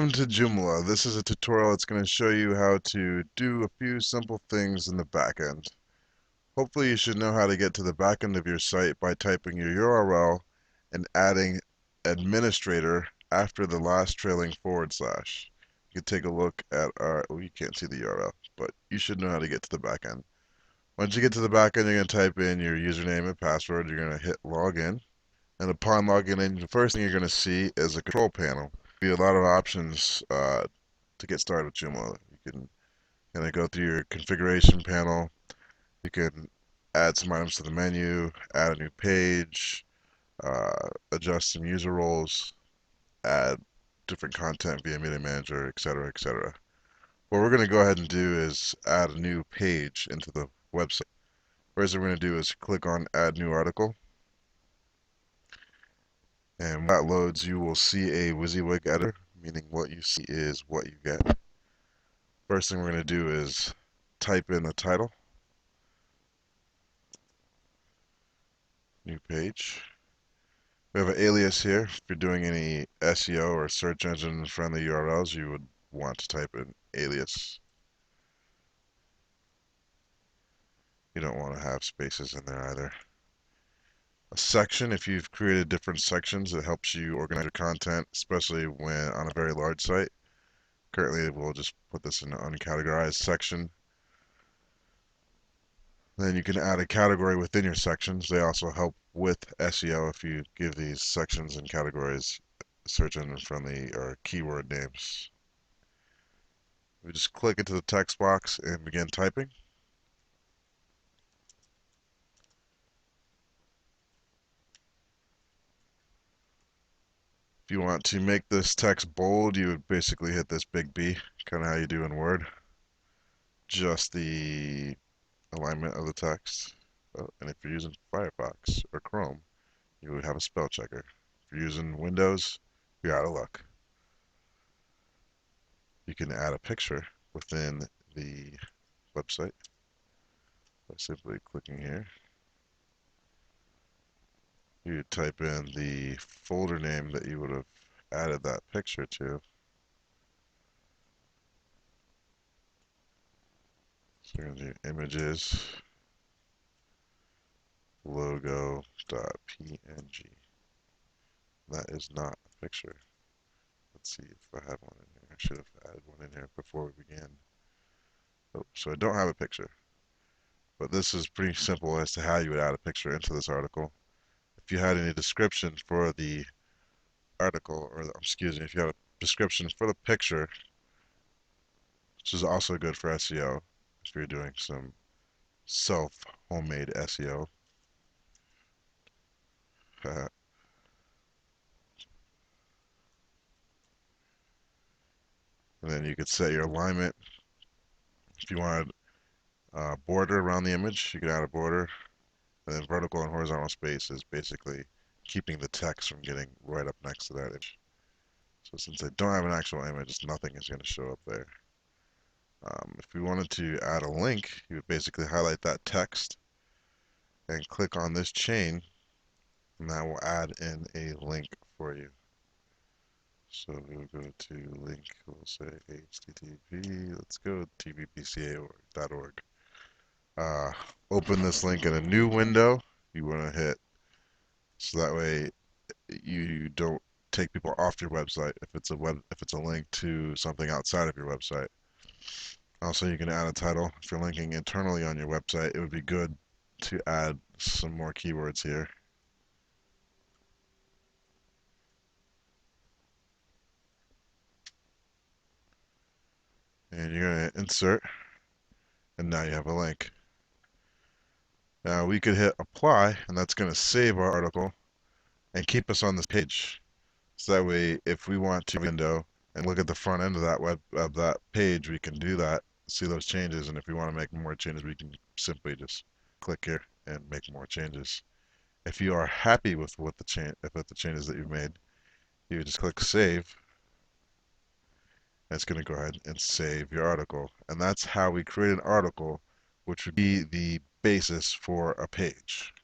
Welcome to Joomla. This is a tutorial that's going to show you how to do a few simple things in the back end. Hopefully you should know how to get to the back end of your site by typing your URL and adding administrator after the last trailing forward slash. You can take a look at our, oh, you can't see the URL, but you should know how to get to the back end. Once you get to the back end, you're going to type in your username and password. You're going to hit login. And upon logging in, the first thing you're going to see is a control panel. Be a lot of options to get started with Joomla. You can kind of go through your configuration panel. You can add some items to the menu, add a new page, adjust some user roles, add different content via Media Manager, etc., etc. What we're going to go ahead and do is add a new page into the website. First thing we're going to do is click on Add New Article. And when that loads, you will see a WYSIWYG editor, meaning what you see is what you get. First thing we're going to do is type in the title, new page. We have an alias here. If you're doing any SEO or search engine friendly URLs, you would want to type in alias. You don't want to have spaces in there either. A section, if you've created different sections, it helps you organize your content, especially when on a very large site. Currently, we'll just put this in an uncategorized section. Then you can add a category within your sections. They also help with SEO if you give these sections and categories search engine friendly or keyword names. We just click into the text box and begin typing. If you want to make this text bold, you would basically hit this big B, kind of how you do in Word. Just the alignment of the text. And if you're using Firefox or Chrome, you would have a spell checker. If you're using Windows, you're out of luck. You can add a picture within the website by simply clicking here. You type in the folder name that you would have added that picture to. So you're going to do images, logo.png. That is not a picture. Let's see if I have one in here. I should have added one in here before we began. Oh, so I don't have a picture. But this is pretty simple as to how you would add a picture into this article. If you had any description for the article, or excuse me, if you had a description for the picture, which is also good for SEO, if you're doing some homemade SEO. And then you could set your alignment. If you wanted a border around the image, you could add a border. And then vertical and horizontal space is basically keeping the text from getting right up next to that image. So since I don't have an actual image, nothing is going to show up there. If we wanted to add a link, you would basically highlight that text and click on this chain, and that will add in a link for you. So we'll go to link, we'll say http, let's go tvpca.org. Open this link in a new window. You want to hit, so that way you don't take people off your website if it's a link to something outside of your website. Also, you can add a title. If you're linking internally on your website, it would be good to add some more keywords here. And you're going to insert, and now you have a link. Now we could hit apply, and that's going to save our article and keep us on this page. So that way, if we want to window and look at the front end of that page, we can do that, see those changes, and if we want to make more changes, we can simply just click here and make more changes. If you are happy with the changes that you've made, you just click save. And it's going to go ahead and save your article. And that's how we create an article, which would be the basis for a page.